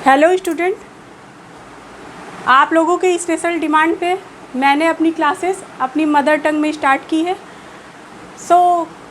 Hello student, आप लोगों के स्पेशल डिमांड पे मैंने अपनी क्लासेस अपनी मदर टंग में स्टार्ट की है।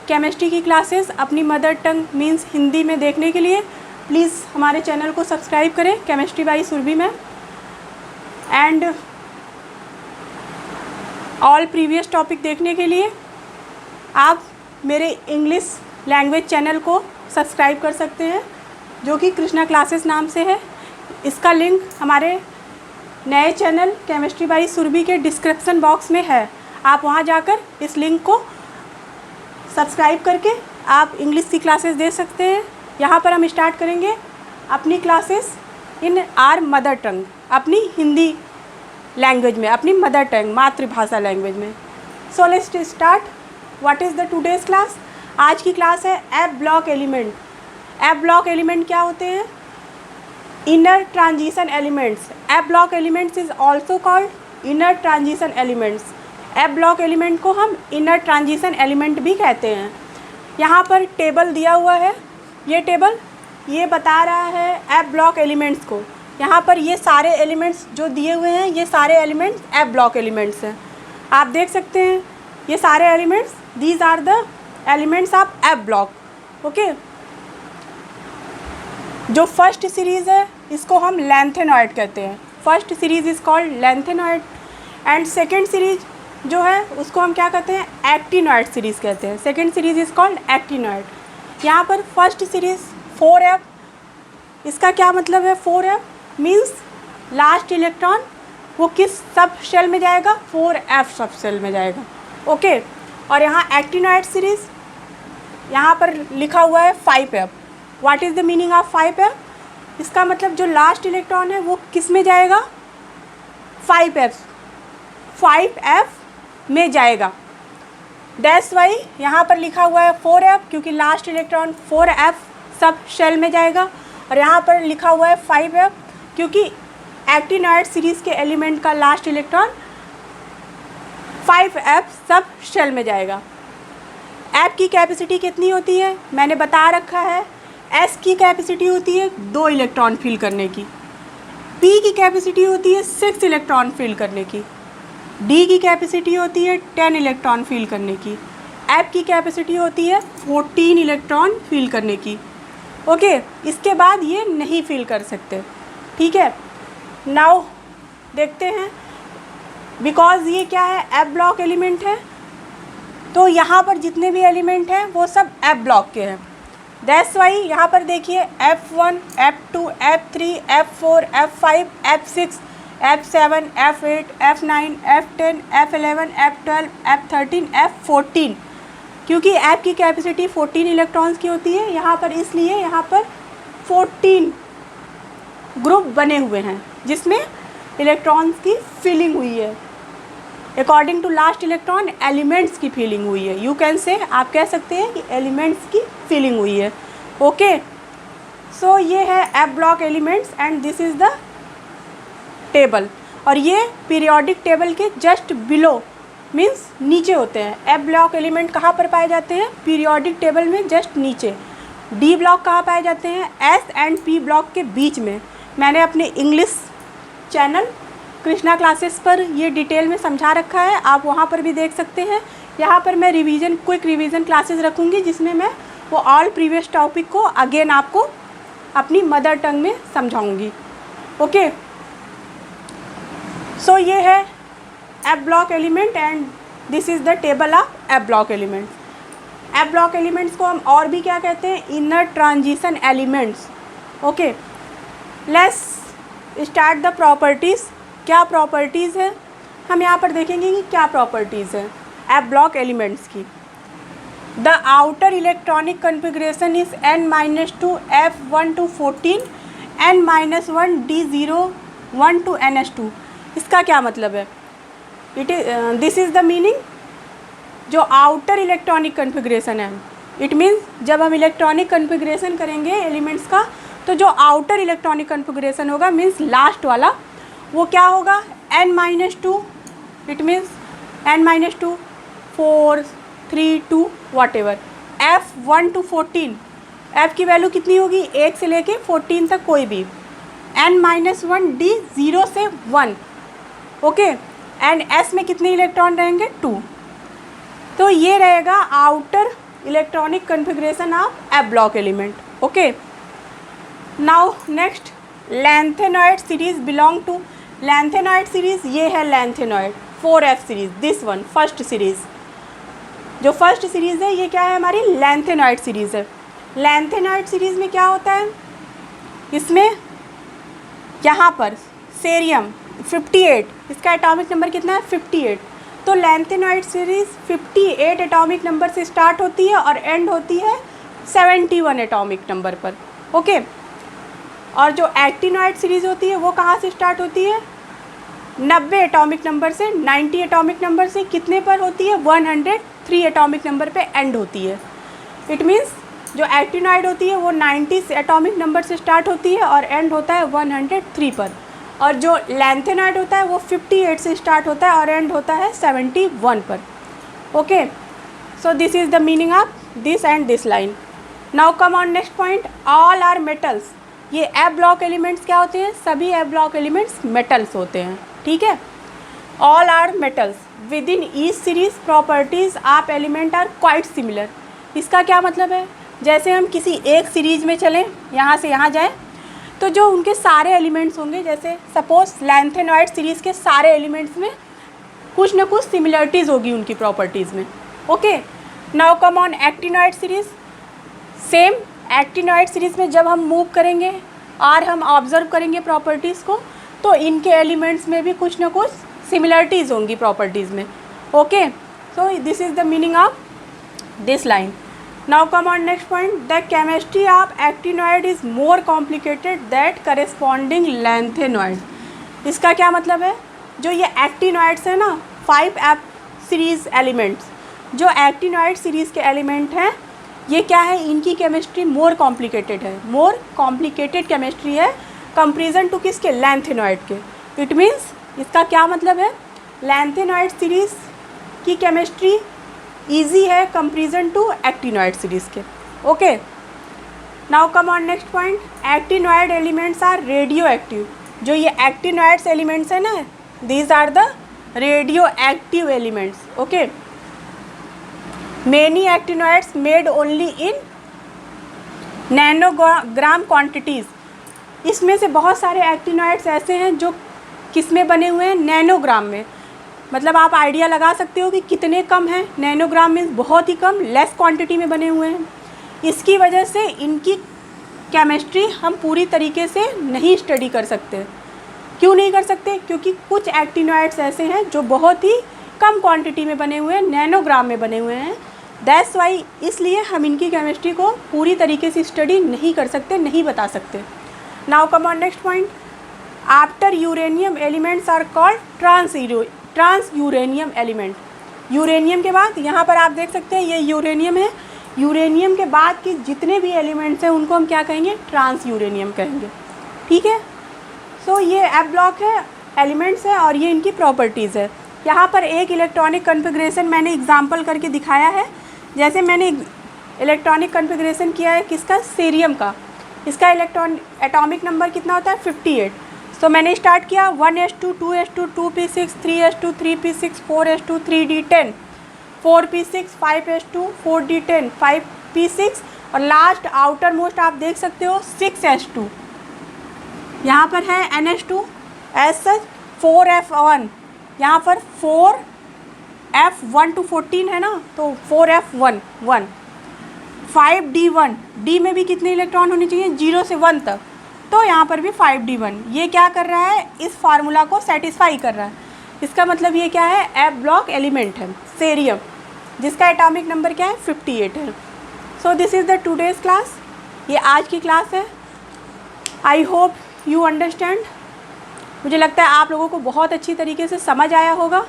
केमिस्ट्री की क्लासेस अपनी मदर टंग मीन्स हिंदी में देखने के लिए प्लीज़ हमारे चैनल को सब्सक्राइब करें केमिस्ट्री बाई सुरभि में। एंड ऑल प्रीवियस टॉपिक देखने के लिए आप मेरे इंग्लिश लैंग्वेज चैनल को सब्सक्राइब कर सकते हैं जो कि कृष्णा क्लासेस नाम से है। इसका लिंक हमारे नए चैनल केमिस्ट्री बाई सुरभि के डिस्क्रिप्शन बॉक्स में है। आप वहां जाकर इस लिंक को सब्सक्राइब करके आप इंग्लिश की क्लासेस दे सकते हैं। यहां पर हम स्टार्ट करेंगे अपनी classes in are mother tongue, अपनी हिंदी लैंग्वेज में, अपनी मदर टंग मातृभाषा लैंग्वेज में। So let's start. What is the today's class? आज की क्लास है F block element. F block element क्या होते हैं? Inner transition elements. F block elements is also called inner transition elements. F block element को हम inner transition element भी कहते हैं। यहाँ पर टेबल दिया हुआ है, ये टेबल ये बता रहा है एफ ब्लॉक एलिमेंट्स को। यहाँ पर ये सारे एलिमेंट्स जो दिए हुए हैं ये सारे एलिमेंट्स एफ ब्लॉक एलिमेंट्स हैं। आप देख सकते हैं ये सारे elements, these are the elements of F block. Okay, जो फर्स्ट सीरीज़ है इसको हम लैंथेनॉइड कहते हैं। First series is called lanthanoid and second series जो है उसको हम क्या कहते हैं? एक्टिनॉइड सीरीज़ कहते हैं। Second series is called actinoid. यहाँ पर फर्स्ट सीरीज़ 4f, इसका क्या मतलब है? 4f मीन्स लास्ट इलेक्ट्रॉन वो किस सब शेल में जाएगा? 4f सब शेल में जाएगा। ओके, और यहाँ एक्टिनॉइड सीरीज़ यहाँ पर लिखा हुआ है 5f। What is the meaning of 5f? इसका मतलब जो लास्ट इलेक्ट्रॉन है वो किस में जाएगा? 5f में जाएगा। दैट्स वाई यहाँ पर लिखा हुआ है 4f क्योंकि लास्ट इलेक्ट्रॉन 4f सब शेल में जाएगा, और यहाँ पर लिखा हुआ है 5f क्योंकि एक्टिनॉइड सीरीज़ के एलिमेंट का last electron 5f sub shell में जाएगा। एफ की कैपेसिटी कितनी होती है? मैंने बता रखा है। एस की कैपेसिटी होती है 2 इलेक्ट्रॉन फिल करने की। पी की कैपेसिटी होती है 6 इलेक्ट्रॉन फिल करने की। डी की कैपेसिटी होती है 10 इलेक्ट्रॉन फिल करने की। एफ की कैपेसिटी होती है 14 इलेक्ट्रॉन फिल करने की। ओके, इसके बाद ये नहीं फिल कर सकते। ठीक है, नाउ देखते हैं। बिकॉज ये क्या है? एफ ब्लॉक एलिमेंट है, तो यहाँ पर जितने भी एलिमेंट हैं वो सब एफ ब्लॉक के हैं। दैट्स वाई यहाँ पर देखिए F1, F2, F3, F4, F5, F6, F7, F8, F9, F10, F11, F12, F13, F14। क्योंकि F की कैपेसिटी 14 इलेक्ट्रॉन्स की होती है यहाँ पर, इसलिए यहाँ पर 14 ग्रुप बने हुए हैं जिसमें इलेक्ट्रॉन्स की फिलिंग हुई है। According to last electron elements की फीलिंग हुई है। यू कैन से, आप कह सकते हैं कि एलिमेंट्स की फीलिंग हुई है। ओके, सो ये है F block elements and this is the table. और ये पीरियोडिक टेबल के जस्ट बिलो मीन्स नीचे होते हैं। एफ ब्लॉक एलिमेंट कहाँ पर पाए जाते हैं? पीरियोडिक टेबल में जस्ट नीचे। डी ब्लॉक कहाँ पाए जाते हैं? एस एंड पी ब्लॉक के बीच में। मैंने अपने इंग्लिश चैनल कृष्णा क्लासेस पर ये डिटेल में समझा रखा है, आप वहाँ पर भी देख सकते हैं। यहाँ पर मैं रिवीजन, क्विक रिवीजन क्लासेस रखूँगी जिसमें मैं वो ऑल प्रीवियस टॉपिक को अगेन आपको अपनी मदर टंग में समझाऊँगी। ओके, सो ये है F block element and this is the table of F block elements. F block elements को हम और भी क्या कहते हैं? Inner transition elements. Okay, let's start the properties. क्या प्रॉपर्टीज़ है हम यहाँ पर देखेंगे कि क्या प्रॉपर्टीज़ है एफ ब्लॉक एलिमेंट्स की। The outer electronic configuration is n-2 F1 to 14 n-1 D0 1 to NS2। इसका क्या मतलब है? It is this is the meaning. जो आउटर इलेक्ट्रॉनिक कन्फिग्रेशन है, इट मीन्स जब हम इलेक्ट्रॉनिक कन्फिग्रेशन करेंगे एलिमेंट्स का तो जो आउटर इलेक्ट्रॉनिक कन्फिग्रेशन होगा मीन्स लास्ट वाला, वो क्या होगा? n-2। It means n-2 4 3 2 what ever. F1 to 14, F की वैल्यू कितनी होगी? 1 से लेके 14 तक कोई भी। n-1 d 0 से 1, ओके। एंड s में कितने इलेक्ट्रॉन रहेंगे? 2। तो ये रहेगा outer electronic configuration of F block element, okay. Now next, lanthanoid series belong to, lanthanoid series ये है lanthanoid 4f series, this one first series, जो फर्स्ट सीरीज़ है ये क्या है? हमारी लैंथेनॉइड सीरीज़ है। लैंथेनॉइड सीरीज़ में क्या होता है? इसमें यहाँ पर सेरियम 58, इसका एटॉमिक नंबर कितना है? 58। तो लैंथेनॉइड सीरीज़ 58 एटॉमिक नंबर से स्टार्ट होती है और एंड होती है 71 एटॉमिक नंबर पर, ओके। और जो एक्टिनॉइड सीरीज़ होती है वो कहाँ से स्टार्ट होती है? 90 एटॉमिक नंबर से, 90 एटॉमिक नंबर से कितने पर होती है? 103 एटॉमिक नंबर पे एंड होती है। इट मीन्स जो एक्टिनॉइड होती है वो 90 एटॉमिक नंबर से स्टार्ट होती है और एंड होता है 103 पर, और जो लैंथेनॉइड होता है वो 58 से स्टार्ट होता है और एंड होता है 71 पर, okay. So this is the meaning of this and this line. Now come on next point, all are metals. ये एफ ब्लॉक एलिमेंट्स क्या होते हैं? सभी एफ ब्लॉक एलिमेंट्स मेटल्स होते हैं, ठीक है। All are metals within each series properties of element are quite similar. इसका क्या मतलब है? जैसे हम किसी एक सीरीज में चलें, यहाँ से यहाँ जाएं, तो जो उनके सारे एलिमेंट्स होंगे, जैसे सपोज लैंथेनॉइड सीरीज़ के सारे एलिमेंट्स में कुछ ना कुछ सिमिलरिटीज़ होगी उनकी प्रॉपर्टीज़ में, okay. Now come on actinoid series. Same actinoid series में जब हम मूव करेंगे और हम ऑब्जर्व करेंगे प्रॉपर्टीज़ को, तो इनके एलिमेंट्स में भी कुछ ना कुछ सिमिलरिटीज़ होंगी प्रॉपर्टीज़ में, okay. So this is the meaning of this line. Now come on next point, the chemistry of actinoid is more complicated that corresponding lanthanoid. इसका क्या मतलब है? जो ये एक्टिनॉइड्स है ना, 5f सीरीज़ एलिमेंट्स, जो एक्टिनॉइड सीरीज़ के एलिमेंट हैं, ये क्या है? इनकी केमिस्ट्री मोर कॉम्प्लिकेटेड है, मोर कॉम्प्लिकेटेड केमिस्ट्री है कंपेरिजन टू किसके? लैंथेनॉइड के। इट मीन्स इसका क्या मतलब है? लैंथेनॉइड सीरीज़ की केमिस्ट्री ईजी है कंपेरिजन टू एक्टिनॉइड सीरीज़ के, okay. Now come on next point, actinoid elements are radioactive. जो ये एक्टिनॉइड्स एलिमेंट्स है ना, these are the radioactive elements, okay. Many actinoids made only in nanogram quantities. इसमें से बहुत सारे actinoids ऐसे हैं जो किस में बने हुए हैं? नैनोग्राम में। मतलब आप आइडिया लगा सकते हो कि कितने कम हैं। नैनोग्राम में बहुत ही कम, लेस क्वांटिटी में बने हुए हैं। इसकी वजह से इनकी केमिस्ट्री हम पूरी तरीके से नहीं स्टडी कर सकते। क्यों नहीं कर सकते? क्योंकि कुछ एक्टिनॉइड्स ऐसे हैं जो बहुत ही कम क्वांटिटी में बने हुए हैं, नैनोग्राम में बने हुए हैं। दैट्स वाई, इसलिए हम इनकी केमिस्ट्री को पूरी तरीके से स्टडी नहीं कर सकते, नहीं बता सकते। Now come on next point, after uranium elements are called transuranium element. Uranium के बाद यहाँ पर आप देख सकते हैं ये यूरेनियम है। यूरेनियम के बाद के जितने भी एलिमेंट्स हैं उनको हम क्या कहेंगे? ट्रांस यूरेनियम कहेंगे, ठीक है। सो ये एफ ब्लॉक है, एलिमेंट्स है, और ये इनकी प्रॉपर्टीज़ है। यहाँ पर एक इलेक्ट्रॉनिक कन्फिग्रेशन मैंने एग्जांपल करके दिखाया है। जैसे मैंने इलेक्ट्रॉनिक कन्फिग्रेशन किया है किसका? सीरियम का। इसका एटॉमिक नंबर कितना होता है? 58। तो मैंने स्टार्ट किया 1s2 2s2 2p6 3s2 3p6 4s2 3d10 4p6 5s2 4d10 5p6 और लास्ट आउटर मोस्ट आप देख सकते हो 6s2। यहाँ पर है ns2 एस 4f1, यहाँ पर 4f1 to 14 है ना, तो 4f1 1 5d1, डी में भी कितने इलेक्ट्रॉन होने चाहिए? 0 से 1 तक, तो यहाँ पर भी 5d1। ये क्या कर रहा है? इस फार्मूला को सेटिस्फाई कर रहा है। इसका मतलब ये क्या है? एफ ब्लॉक एलिमेंट है सेरियम, जिसका एटॉमिक नंबर क्या है? 58 है। सो this is the today's class. ये आज की क्लास है। I hope you understand. मुझे लगता है आप लोगों को बहुत अच्छी तरीके से समझ आया होगा।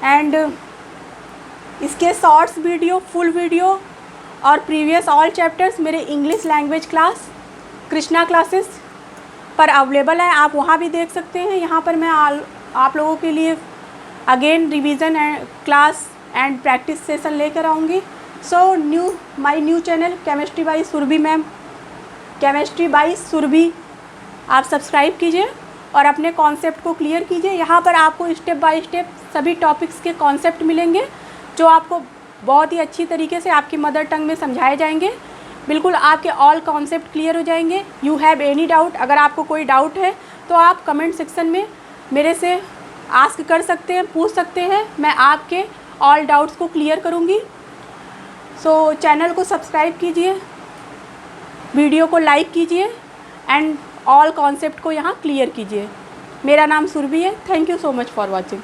एंड इसके शॉर्ट्स वीडियो, फुल वीडियो और प्रीवियस ऑल चैप्टर्स मेरे English language class Krishna classes पर अवेलेबल है, आप वहाँ भी देख सकते हैं। यहाँ पर मैं आप लोगों के लिए again revision and class and practice session लेकर आऊँगी। So my new channel chemistry by Surabhi ma'am, chemistry by Surabhi आप सब्सक्राइब कीजिए और अपने कॉन्सेप्ट को क्लियर कीजिए। यहाँ पर आपको स्टेप बाय स्टेप सभी टॉपिक्स के कॉन्सेप्ट मिलेंगे जो आपको बहुत ही अच्छी तरीके से आपकी मदर टंग में समझाए जाएंगे। बिल्कुल आपके ऑल कॉन्सेप्ट क्लियर हो जाएंगे। यू हैव एनी डाउट, अगर आपको कोई डाउट है तो आप कमेंट सेक्शन में मेरे से आस्क कर सकते हैं, पूछ सकते हैं। मैं आपके ऑल डाउट्स को क्लियर करूँगी। सो चैनल को सब्सक्राइब कीजिए, वीडियो को लाइक कीजिए एंड ऑल कॉन्सेप्ट को यहाँ क्लियर कीजिए। मेरा नाम सुरभि है। Thank you so much for watching.